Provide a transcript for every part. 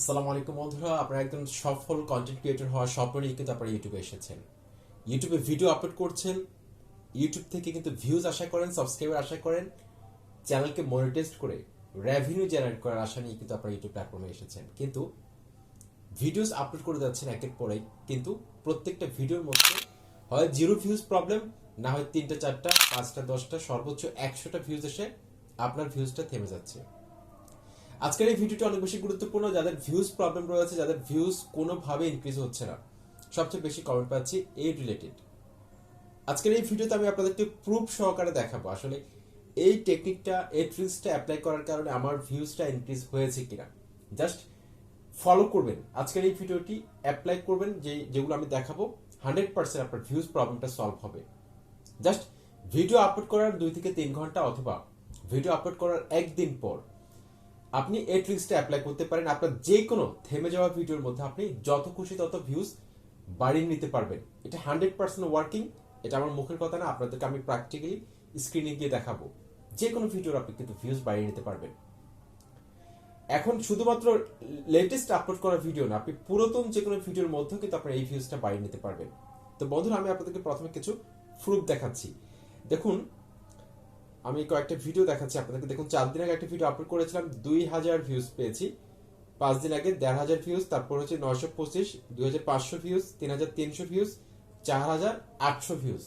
আসসালামু আলাইকুম বন্ধুরা, আপনারা একজন সফল কন্টেন্ট ক্রিয়েটর হওয়ার স্বপ্ন নিয়ে কিন্তু আপনারা ইউটিউবে এসেছেন। ইউটিউবে ভিডিও আপলোড করছেন, ইউটিউব থেকে কিন্তু ভিউজ আশা করেন, সাবস্ক্রাইবার আশা করেন, চ্যানেলকে মনিটাইজ করে রেভিনিউ জেনারেট করার আশা নিয়ে কিন্তু আপনারা ইউটিউব প্ল্যাটফর্মে এসেছেন। কিন্তু ভিডিওস আপলোড করে যাচ্ছেন একের পরেই, কিন্তু প্রত্যেকটা ভিডিওর মধ্যে হয় জিরো ভিউজ প্রবলেম, না হয় 3টা 4টা 5টা 10টা সর্বোচ্চ 100টা ভিউজ এসে আপনার ভিউজটা থেমে যাচ্ছে। আজকের এই ভিডিওটা অনেক বেশি গুরুত্বপূর্ণ, যাদের ভিউজ প্রবলেম রয়েছে, যাদের ভিউজ কোনোভাবে ইনক্রিজ হচ্ছে না, সবচেয়ে বেশি কমেন্ট পাচ্ছি এই রিলেটেড। আজকের এই ভিডিওতে আমি আপনাদেরকে প্রুফ সহকারে দেখাবো আসলে এই টেকনিকটা, এই ট্রিক্সটা অ্যাপ্লাই করার কারণে আমার ভিউজটা ইনক্রিজ হয়েছে কিনা। জাস্ট ফলো করবেন, আজকের এই ভিডিওটি অ্যাপ্লাই করবেন, যেগুলো আমি দেখাবো 100% আপনার ভিউজ প্রবলেমটা সলভ হবে। জাস্ট ভিডিও আপলোড করার 2 থেকে 3 ঘন্টা অথবা ভিডিও আপলোড করার একদিন পর আপনি এই ট্রিক্সটা অ্যাপ্লাই করতে পারেন। আপনার যে কোনো থেমে যাওয়া ভিডিওর মধ্যে আপনি যত খুশি তত ভিউজ বাড়িয়ে নিতে পারবেন। এটা 100% ওয়ার্কিং। এটা আমার মুখের কথা না, আপনাদেরকে আমি প্র্যাকটিক্যালি স্ক্রিনে গিয়ে দেখাবো। যে কোনো ভিডিওর আপনি কিন্তু ভিউজ বাড়িয়ে নিতে পারবেন। এখন শুধুমাত্র লেটেস্ট আপলোড করা ভিডিও না, আপনি পুরাতন যে কোনো ভিডিওর মধ্যেও কিন্তু আপনার এই ভিউজটা বাড়িয়ে নিতে পারবেন। তো বন্ধুরা, আমি আপনাদেরকে প্রথমে কিছু প্রুফ দেখাচ্ছি। দেখুন, আমি কয়েকটা ভিডিও দেখাচ্ছি আপনাদেরকে। দেখুন, 4 দিন আগে একটা ভিডিও আপলোড করেছিলাম, 2000 ভিউজ পেয়েছি। 5 দিন আগে 1500 ভিউজ, তারপর হচ্ছে 925, 2500 ভিউজ, 3300 ভিউজ, 4800 ভিউজ।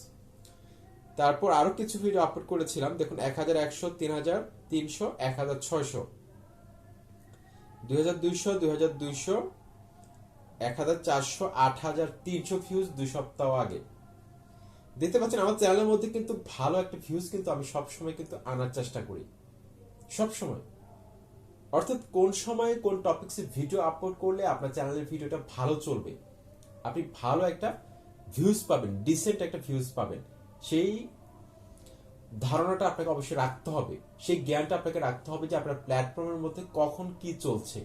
তারপর আরো কিছু ভিডিও আপলোড করেছিলাম, দেখুন 1100, 3300, 1600, 2200, 2200, 1400, 8300 ভিউজ 2 সপ্তাহ আগে। দেখতে পাচ্ছেন আমার চ্যানেলের মধ্যে কিন্তু ভালো একটা ভিউজ কিন্তু আমি সবসময় কিন্তু আনার চেষ্টা করি, সবসময়। অর্থাৎ কোন সময় কোন টপিকসে ভিডিও আপলোড করলে আপনার চ্যানেলের ভিডিওটা ভালো চলবে, আপনি ভালো একটা ভিউজ পাবেন, ডিসেন্ট একটা ভিউজ পাবেন, সেই ধারণাটা আপনাকে অবশ্যই রাখতে হবে, সেই জ্ঞানটা আপনাকে রাখতে হবে যে আপনার প্ল্যাটফর্মের মধ্যে কখন কি চলছে।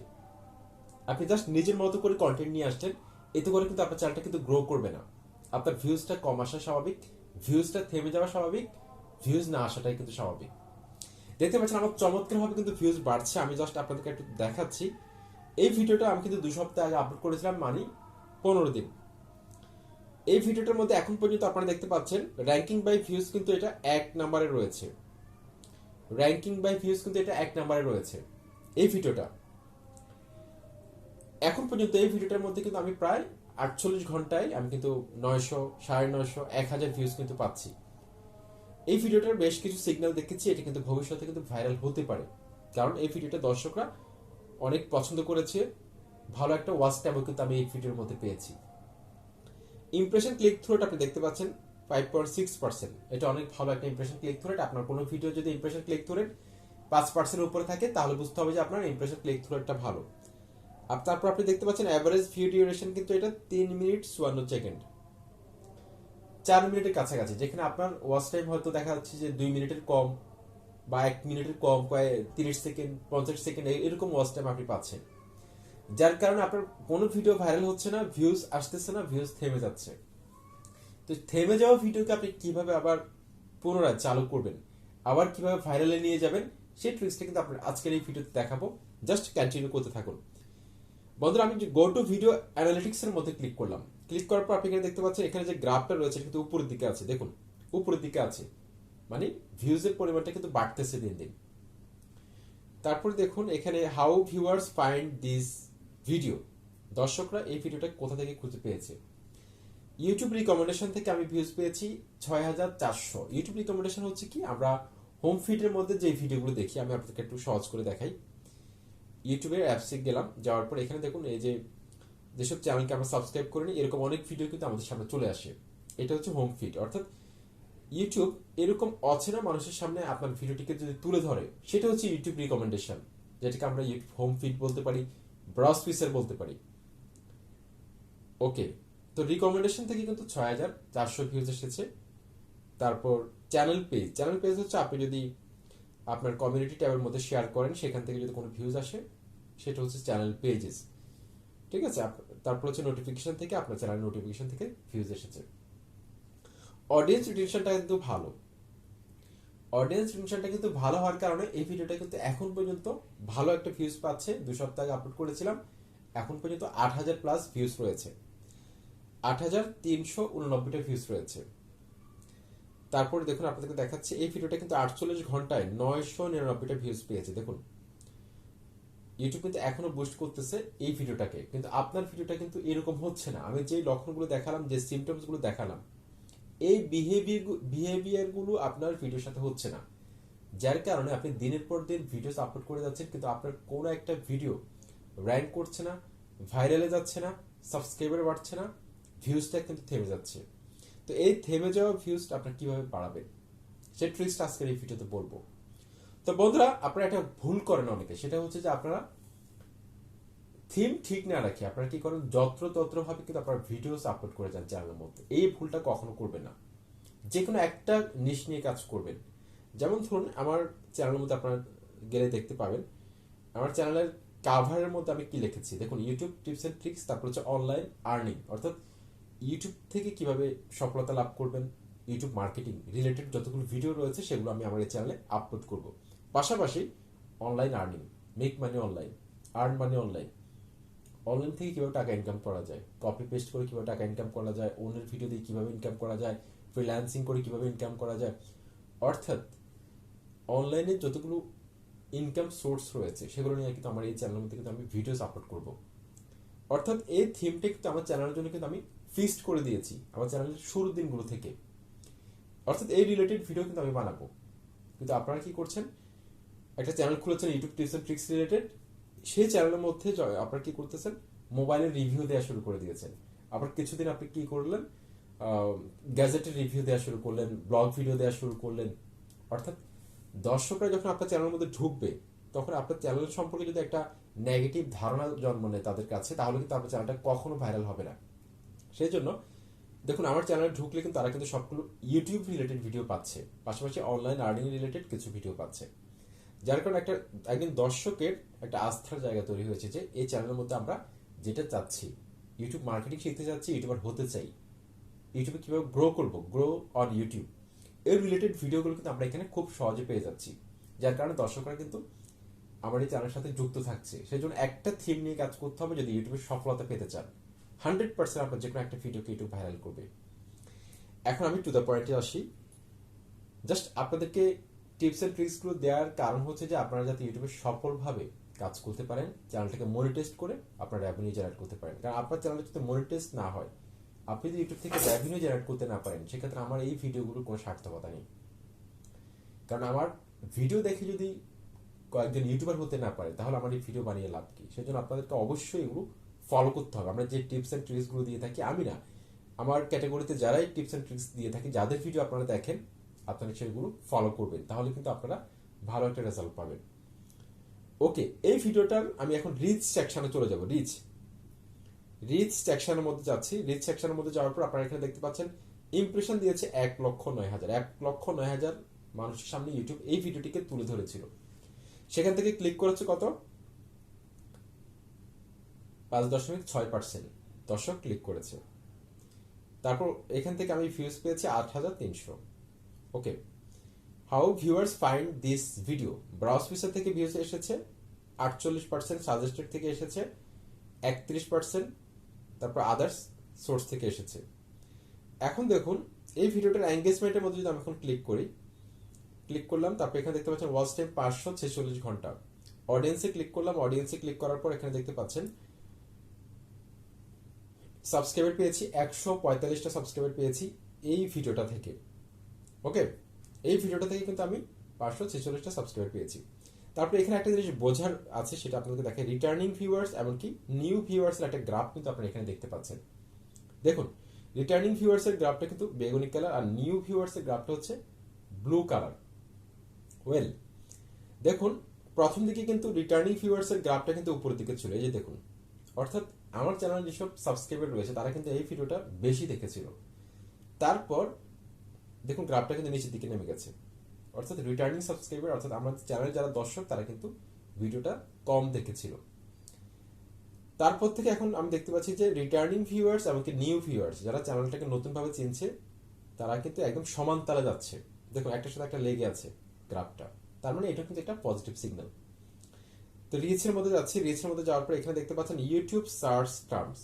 আপনি জাস্ট নিজের মতো করে কন্টেন্ট নিয়ে আসছেন, এতে করে কিন্তু আপনার চ্যানেলটা কিন্তু গ্রো করবে না। আপনার ভিউজটা কম আসা স্বাভাবিক, ভিউজটা থেমে যাওয়া স্বাভাবিক, ভিউজ না আসাটাই কিন্তু স্বাভাবিক। দেখতে পাচ্ছেন আমার চমৎকার ভাবে কিন্তু ভিউজ বাড়ছে। আমি জাস্ট আপনাদেরকে একটু দেখাচ্ছি। এই ভিডিওটা আমি কিন্তু 2 সপ্তাহ আগে আপলোড করেছিলাম, মানে 15 দিন। এই ভিডিওটার মধ্যে এখন পর্যন্ত আপনারা দেখতে পাচ্ছেন র্যাঙ্কিং বাই ভিউজ কিন্তু এটা 1 নম্বরে রয়েছে। র্যাঙ্কিং বাই ভিউজ কিন্তু এটা 1 নম্বরে রয়েছে। এই ভিডিওটা এখন পর্যন্ত, এই ভিডিওটার মধ্যে কিন্তু আমি প্রায় 48 ঘন্টায় আমি কিন্তু 900, 950, 1000 ভিউজ কিন্তু পাচ্ছি। এই ভিডিওটার বেশ কিছু সিগন্যাল দেখেছি, এটা কিন্তু ভবিষ্যতে কিন্তু ভাইরাল হতে পারে, কারণ এই ভিডিওটা দর্শকরা অনেক পছন্দ করেছে। ভালো একটা ওয়াচ টাইমও কিন্তু আমি এই ভিডিওর মধ্যে পেয়েছি। ইমপ্রেশন ক্লিক থ্রু রেট আপনি দেখতে পাচ্ছেন 5.6%। এটা অনেক ভালো একটা ইমপ্রেশন ক্লিক থ্রু রেট। আপনার কোনো ভিডিও যদি ইমপ্রেশন ক্লিক থ্রু রেট 5% উপরে থাকে, তাহলে বুঝতে হবে যে আপনার ইমপ্রেশন ক্লিক থ্রু রেটটা ভালো। আর তারপর আপনি দেখতে পাচ্ছেন অ্যাভারেজ ভিউ ডিউরেশন কিন্তু এটা 3 মিনিট 54 সেকেন্ড, 4 মিনিটের কাছাকাছি। যেখানে আপনার ওয়াচ টাইম হয়তো দেখা যাচ্ছে যে 2 মিনিটের কম বা 1 মিনিটের কম, 30 সেকেন্ড, 50 সেকেন্ড, এরকম ওয়াচ টাইম আপনি পাচ্ছেন। যার কারণে আপনার কোনো ভিডিও ভাইরাল হচ্ছে না, ভিউজ আসতেছে না, ভিউজ থেমে যাচ্ছে। তো থেমে যাওয়া ভিডিওকে আপনি কিভাবে আবার পুনরায় চালু করবেন, আবার কিভাবে ভাইরালে নিয়ে যাবেন, সেই ট্রিক্সটা কিন্তু আপনার আজকের এই ভিডিওতে দেখাবো। জাস্ট কন্টিনিউ করতে থাকুন। বন্ধুরা, আমি গো টু ভিডিও অ্যানালিটিক্স এর মধ্যে ক্লিক করলাম। ক্লিক করার পর আপনি এখানে দেখতে পাচ্ছেন, এখানে যে গ্রাফটা রয়েছে কিন্তু উপরের দিকে আছে। দেখুন, উপরের দিকে আছে, মানে ভিউজের পরিমাণটা কিন্তু বাড়তেছে দিন দিন। তারপর দেখুন এখানে how viewers find this video, দর্শকরা এই ভিডিওটা কোথা থেকে খুঁজে পেয়েছে। ইউটিউব রিকমেন্ডেশন থেকে আমি ভিউজ পেয়েছি 6400। ইউটিউব রিকমেন্ডেশন হচ্ছে কি, আমরা হোম ফিডের মধ্যে যে ভিডিওগুলো দেখি, আমি আপনাদেরকে একটু সহজ করে দেখাই। ইউটিউবের অ্যাপসে গেলাম, যাওয়ার পর এখানে দেখুন এই যে যেসব চ্যানেলকে আমরা সাবস্ক্রাইব করিনি, এরকম অনেক ভিডিও কিন্তু আমাদের সামনে চলে আসে। এটা হচ্ছে হোম ফিড। অর্থাৎ ইউটিউব এরকম অচেনা মানুষের সামনে আপনার ভিডিওটিকে যদি তুলে ধরে, সেটা হচ্ছে ইউটিউব রিকমেন্ডেশন, যেটাকে আমরা ইউটিউব হোম ফিড বলতে পারি, ব্রাউজ ফিচার বলতে পারি। ওকে, তো রিকমেন্ডেশন থেকে কিন্তু 6400 ভিউজ এসেছে। তারপর চ্যানেল পেজ, চ্যানেল পেজ হচ্ছে আপনি যদি আপনার কমিউনিটি ট্যাবের মধ্যে শেয়ার করেন, সেখান থেকে যদি কোনো ভিউজ আসে, সেটা হচ্ছে চ্যানেল পেজেস। ঠিক আছে। তারপর হচ্ছে নোটিফিকেশন থেকে, আপনার চ্যানেল নোটিফিকেশন থেকে ভিউজ এসেছে। অডিয়েন্স রিটেনশনটা কিন্তু ভালো। অডিয়েন্স রিটেনশনটা কিন্তু ভালো হওয়ার কারণে এই ভিডিওটা কিন্তু এখন পর্যন্ত ভালো একটা ভিউজ পাচ্ছে। 2 সপ্তাহ আগে আপলোড করেছিলাম, এখন পর্যন্ত 8,000 প্লাস ভিউজ রয়েছে, 8,389টা ভিউজ রয়েছে। তারপরে দেখুন আপনাদেরকে দেখাচ্ছে এই ভিডিওটা কিন্তু 48 ঘন্টায় 999টা ভিউজ পেয়েছে। দেখুন ইউটিউব কিন্তু এখনো বুস্ট করতেছে এই ভিডিওটাকে, কিন্তু আপনার ভিডিওটা কিন্তু এরকম হচ্ছে না। আমি যে লক্ষণগুলো দেখালাম, যে সিমটমস গুলো দেখালাম, এই বিহেভিয়ার গুলো আপনার ভিডিওর সাথে হচ্ছে না, যার কারণে আপনি দিনের পর দিন ভিডিওস আপলোড করে যাচ্ছেন, কিন্তু আপনার কোনো একটা ভিডিও র্যাঙ্ক করছে না, ভাইরালে যাচ্ছে না, সাবস্ক্রাইবার বাড়ছে না, ভিউজটা কিন্তু থেমে যাচ্ছে। তো এই থেমে যাওয়া ভিউজটা আপনার কিভাবে বাড়াবেন, সেই ট্রিক্সটা আজকের এই ভিডিওতে বলবো। তো বন্ধুরা, আপনারা একটা ভুল করেন অনেকে, সেটা হচ্ছে যে আপনারা থিম ঠিক না রাখি আপনারা কি করেন, যত্রতত্র ভাবে কিন্তু আপনারা ভিডিওস আপলোড করে যান চ্যানেলের মধ্যে। এই ভুলটা কখনো করবেন না। যে কোনো একটা নিশ নিয়ে কাজ করবেন। যেমন ধরুন আমার চ্যানেলের মধ্যে আপনারা গেলে দেখতে পাবেন, আমার চ্যানেলের কাভারের মধ্যে আমি কি লিখেছি দেখুন, ইউটিউব টিপস এন্ড ট্রিক্স, তারপর হচ্ছে অনলাইন আর্নিং, অর্থাৎ ইউটিউব থেকে কিভাবে সফলতা লাভ করবেন, ইউটিউব মার্কেটিং রিলেটেড যতগুলো ভিডিও রয়েছে সেগুলো আমি আমার এই চ্যানেলে আপলোড করব। পাশাপাশি online earning, make money online, earn money online, online থেকে কিভাবে টাকা ইনকাম করা যায়, কপি পেস্ট করে কিভাবে টাকা ইনকাম করা যায়, অন্যের ভিডিও দিয়ে কিভাবে ইনকাম করা যায়, ফ্রিল্যান্সিং করে কিভাবে ইনকাম করা যায়, অর্থাৎ অনলাইনে যতগুলো ইনকাম সোর্স রয়েছে সেগুলো নিয়ে কিন্তু আমার এই চ্যানেলের মধ্যে কিন্তু আমি ভিডিওস আপলোড করব। অর্থাৎ এই থিমটা কিন্তু আমার চ্যানেলের জন্য কিন্তু আমি ফিক্সড করে দিয়েছি আমার চ্যানেলের শুরুর দিনগুলো থেকে। অর্থাৎ এই রিলেটেড ভিডিও কিন্তু আমি বানাবো। কিন্তু আপনারা কি করছেন, একটা চ্যানেল খুলেছেন YouTube tips and tricks related, সেই চ্যানেলের মধ্যে আপনারা কি করতেছেন, মোবাইলের রিভিউ দেওয়া শুরু করে দিয়েছেন। আবার কিছুদিন আপনি কি করলেন, গ্যাজেটের রিভিউ দেওয়া শুরু করলেন, ব্লগ ভিডিও দেওয়া শুরু করলেন। অর্থাৎ দর্শকরা যখন আপনার চ্যানেলের মধ্যে ঢুকবে, তখন আপনার চ্যানেল সম্পর্কে যদি একটা নেগেটিভ ধারণা জন্ম নেয় তাদের কাছে, তাহলে কিন্তু আপনার চ্যানেলটা কখনো ভাইরাল হবে না। সেই জন্য দেখুন আমার চ্যানেলে ঢুকলে কিন্তু তারা কিন্তু সবগুলো ইউটিউব রিলেটেড ভিডিও পাচ্ছে, পাশাপাশি অনলাইন আর্নিং রিলেটেড কিছু ভিডিও পাচ্ছে। যার কারণে একজন দর্শকের একটা আস্থার জায়গা তৈরি হয়েছে যে এই চ্যানেলের মধ্যে আমরা যেটা চাচ্ছি, ইউটিউব মার্কেটিং শিখতে চাচ্ছি, ইউটিউবার হতে চাই, ইউটিউবে কিভাবে গ্রো করবো, গ্রো অন ইউটিউব, এর রিলেটেড ভিডিওগুলো কিন্তু আমরা এখানে খুব সহজে পেয়ে যাচ্ছি। যার কারণে দর্শকরা কিন্তু আমার এই চ্যানেলের সাথে যুক্ত থাকছে। সেই জন্য একটা থিম নিয়ে কাজ করতে হবে যদি ইউটিউবে সফলতা পেতে চান। 100% আপনার যে কোনো একটা ভিডিওকে ইউটিউব ভাইরাল করবে। এখন আমি টু দ্য পয়েন্টে আসি। জাস্ট আপনাদেরকে টিপস এন্ড ট্রিক্স গুলো দেওয়ার কারণ হচ্ছে যে আপনারা যাতে ইউটিউবে সফলভাবে কাজ করতে পারেন, চ্যানেলটাকে মনিটাইজ করে আপনার রেভিনিউ জেনারেট করতে পারেন। কারণ আপনার চ্যানেলটা যদি মনিটাইজ না হয়, আপনি যদি ইউটিউব থেকে রেভিনিউ জেনারেট করতে না পারেন, সেক্ষেত্রে আমার এই ভিডিওগুলোর কোনো সার্থকতা নেই। কারণ আমার ভিডিও দেখে যদি কয়েকজন ইউটিউবার হতে না পারে, তাহলে আমার এই ভিডিও বানিয়ে লাভ কি? সেজন্য আপনাদেরকে অবশ্যই এগুলো ফলো করতে হবে। আমরা যে টিপস এন্ড ট্রিক্স গুলো দিয়ে থাকি, আমি না, আমার ক্যাটাগরিতে যারাই টিপস এন্ড ট্রিক্স দিয়ে থাকি, যাদের ভিডিও আপনারা দেখেন, আপনারা সেগুলো ফলো করবেন, তাহলে কিন্তু আপনারা ভালো একটা রেজাল্ট পাবেন। ওকে, এই ভিডিওটার আমি এখন রিচ সেকশনে চলে যাব। রিচ সেকশনের মধ্যে যাচ্ছি। রিচ সেকশনের মধ্যে যাওয়ার পর আপনারা এখানে দেখতে পাচ্ছেন ইমপ্রেশন দিয়েছে 1,09,000। 1,09,000 মানুষের সামনে ইউটিউব এই ভিডিওটিকে তুলে ধরেছিল। সেখান থেকে ক্লিক করেছে কত, 5.6% দর্শক ক্লিক করেছে। তারপর এখান থেকে আমি ভিউজ পেয়েছি 8,300। Okay, how viewers find this video, browse feature থেকে ভিউজ এসেছে 48%, সাজেস্টেড থেকে এসেছে 31%, তারপর আদার্স সোর্স থেকে এসেছে। এখন দেখুন এই ভিডিওটার এঙ্গেজমেন্টের মধ্যে যদি আমি এখন ক্লিক করলাম, তারপর এখানে দেখতে পাচ্ছেন ওয়াচ টাইম 546 ঘন্টা। অডিয়েন্সে ক্লিক করলাম, অডিয়েন্সে ক্লিক করার পর এখানে দেখতে পাচ্ছেন সাবস্ক্রাইবার পেয়েছি 145টা সাবস্ক্রাইবার পেয়েছি এই ভিডিওটা থেকে। ওকে, এই ভিডিওটা থেকে কিন্তু আমি 546টা সাবস্ক্রাইবার পেয়েছি। তারপরে এখানে একটা জিনিস বোঝার আছে, সেটা আপনাদেরকে দেখে রিটার্নিং ভিউয়ার্স এমনকি নিউ ভিউয়ার্স এর একটা গ্রাফ কিন্তু আপনারা এখানে দেখতে পাচ্ছেন। দেখুন রিটার্নিং ভিউয়ার্স এর গ্রাফটা কিন্তু বেগুনি কালার, আর নিউ ভিউয়ার্স এর গ্রাফটা হচ্ছে ব্লু কালার। ওয়েল, দেখুন প্রথম দিকে কিন্তু রিটার্নিং ভিউয়ার্স এর গ্রাফটা কিন্তু উপরের দিকে ছিল, এই যে দেখুন। অর্থাৎ আমার চ্যানেলে যেসব সাবস্ক্রাইবার রয়েছে তারা কিন্তু এই ভিডিওটা বেশি দেখেছিল। তারপর দেখুন গ্রাফটা কিন্তু নিচের দিকে নেমে গেছে। অর্থাৎ রিটার্নিং সাবস্ক্রাইবার, অর্থাৎ আমার চ্যানেলের যারা দর্শক, তারা কিন্তু ভিডিওটা কম দেখেছিল। তারপর থেকে এখন আমি দেখতে পাচ্ছি যে রিটার্নিং ভিউয়ার্স এমনকি নিউ ভিউয়ার্স যারা চ্যানেলটাকে নতুনভাবে চিনছে, তারা কিন্তু একদম সমান তালে যাচ্ছে। দেখুন একটার সাথে একটা লেগে আছে গ্রাফটা, তার মানে এটা কিন্তু একটা পজিটিভ সিগন্যাল। তো রিচের মধ্যে যাচ্ছি, রিচের মধ্যে যাওয়ার পর এখানে দেখতে পাচ্ছেন ইউটিউব সার্চ টার্মস,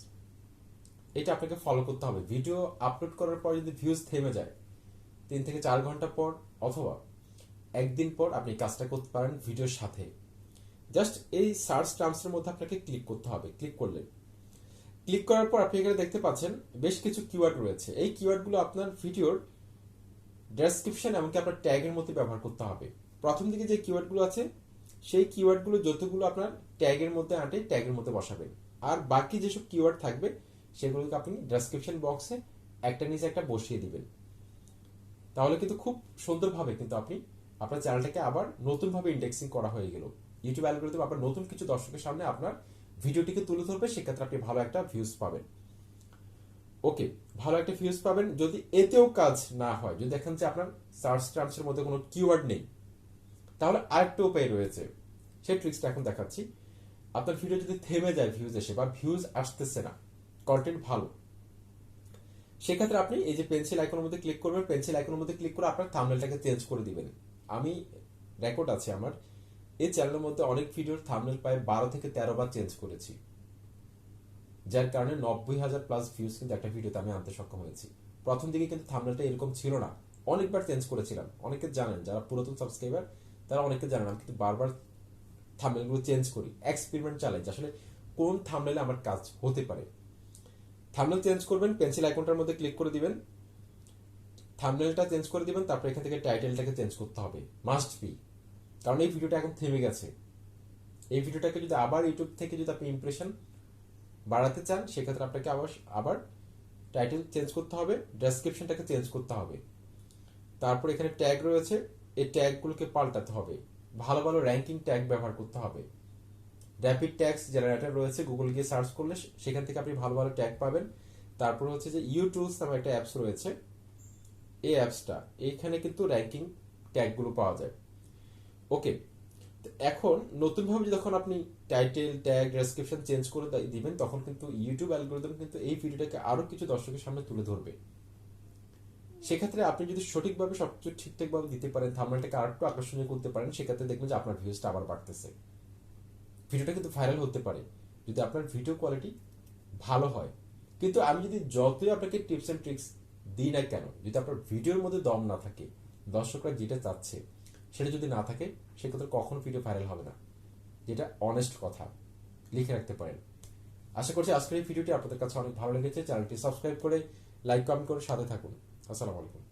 এটা আপনাকে ফলো করতে হবে। ভিডিও আপলোড করার পর যদি ভিউজ থেমে যায় 3 থেকে 4 ঘন্টা পর অথবা একদিন পর আপনি কাজটা করতে পারেন ভিডিওর সাথে। জাস্ট এই সার্চ টার্মসের মধ্যে আপনাকে ক্লিক করতে হবে। ক্লিক করলেন, ক্লিক করার পর আপনি এখানে দেখতে পাচ্ছেন বেশ কিছু কিওয়ার্ড রয়েছে। এই কিওয়ার্ডগুলো আপনার ভিডিওর ডেসক্রিপশন এমনকি আপনার ট্যাগের মধ্যে ব্যবহার করতে হবে। প্রথম দিকে যে কিওয়ার্ডগুলো আছে সেই কিওয়ার্ডগুলো যতগুলো আপনার ট্যাগের মধ্যে আঁটে ট্যাগের মধ্যে বসাবেন, আর বাকি যেসব কিওয়ার্ড থাকবে সেগুলোকে আপনি ডেসক্রিপশন বক্সে একটা নিচে একটা বসিয়ে দিবেন। তাহলে কিন্তু খুব সুন্দরভাবে কিন্তু আপনি আপনার চ্যানেলটাকে আবার নতুনভাবে ইন্ডেক্সিং করা হয়ে গেল। ইউটিউব অ্যালগরিদম আবার নতুন কিছু দর্শকের সামনে আপনার ভিডিওটিকে তুলে ধরবে, সেক্ষেত্রে আপনি ভালো একটা ভিউজ পাবেন। ওকে, ভালো একটা ভিউজ পাবেন। যদি এতেও কাজ না হয়, যদি দেখেন যে আপনার সার্চ টার্মসের মধ্যে কোনো কিওয়ার্ড নেই, তাহলে আরেকটা উপায় রয়েছে, সেই ট্রিক্সটা এখন দেখাচ্ছি। আপনার ভিডিও যদি থেমে যায় ভিউজ এসে বা ভিউজ আসতেছে না, কন্টেন্ট ভালো, সেক্ষেত্রে আপনি এই যে পেন্সিল আইকনের মধ্যে ক্লিক করবেন, পেন্সিল আইকনের মধ্যে ক্লিক করে আপনার থাম্বনেলটাকে চেঞ্জ করে দিবেন। আমি রেকর্ড আছে আমার এই চ্যানেলের মধ্যে অনেক ভিডিওর থাম্বনেল প্রায় 12 থেকে 13 বার চেঞ্জ করেছি, যার কারণে 90,000 প্লাস ভিউজ কিন্তু একটা ভিডিওতে আমি আনতে সক্ষম হয়েছি। প্রথম দিকে কিন্তু থাম্বনেলটা এরকম ছিল না, অনেকবার চেঞ্জ করেছিলাম। অনেকে জানেন, যারা পুরাতন সাবস্ক্রাইবার তারা অনেকে জানেন আমি কিন্তু বারবার থাম্বনেলগুলো চেঞ্জ করি, এক্সপেরিমেন্ট চালাই যে আসলে কোন থাম্বনেলে আমার কাজ হতে পারে। থাম্বনেল চেঞ্জ করবেন, পেন্সিল আইকনটার মধ্যে ক্লিক করে দিবেন, থাম্বনেলটা চেঞ্জ করে দিবেন, তারপর এখান থেকে টাইটেলটাকে চেঞ্জ করতে হবে, মাস্ট বি। কারণ এই ভিডিওটা এখন থেমে গেছে। এই ভিডিওটাকে যদি আবার ইউটিউব থেকে যদি আপনি ইমপ্রেশন বাড়াতে চান, সেক্ষেত্রে আপনাকে আবার টাইটেল চেঞ্জ করতে হবে, ডেসক্রিপশনটাকে চেঞ্জ করতে হবে। তারপর এখানে ট্যাগ রয়েছে, এই ট্যাগগুলোকে পাল্টাতে হবে, ভালো ভালো র্যাঙ্কিং ট্যাগ ব্যবহার করতে হবে। র্যাপিড ট্যাগস জেনারেটর রয়েছে, গুগল গিয়ে সার্চ করলে সেখান থেকে আপনি ভালো ভালো ট্যাগ পাবেন। তারপর হচ্ছে যে ইউটুলস নামে একটা অ্যাপস রয়েছে, এই অ্যাপসটা, এইখানে কিন্তু র্যাঙ্কিং ট্যাগগুলো পাওয়া যায়। ওকে, এখন নতুনভাবে যখন আপনি টাইটেল ট্যাগ ডেসক্রিপশন চেঞ্জ করে দিবেন, তখন কিন্তু ইউটিউব অ্যালগরিদম কিন্তু এই ভিডিওটাকে আরো কিছু দর্শকের সামনে তুলে ধরবে। সেক্ষেত্রে আপনি যদি সঠিকভাবে সবকিছু ঠিকঠাকভাবে দিতে পারেন, থাম্বনেলটাকে আরেকটু আকর্ষণীয় করতে পারেন, সেক্ষেত্রে দেখবেন যে আপনার ভিউজটা আবার বাড়তেছে। ভিডিওটা কিন্তু ভাইরাল হতে পারে যদি আপনার ভিডিও কোয়ালিটি ভালো হয়। কিন্তু আমি যদি যতই আপনাকে টিপস এন্ড ট্রিক্স দিই না কেন, যদি আপনার ভিডিওর মধ্যে দম না থাকে, দর্শকরা যেটা চাচ্ছে সেটা যদি না থাকে, সেক্ষেত্রে কখনো ভিডিও ভাইরাল হবে না। যেটা অনেস্ট কথা, লিখে রাখতে পারেন। আশা করছি আজকের এই ভিডিওটি আপনাদের কাছে অনেক ভালো লেগেছে। চ্যানেলটি সাবস্ক্রাইব করে লাইক কমেন্ট করে সাথে থাকুন। আসসালামু আলাইকুম।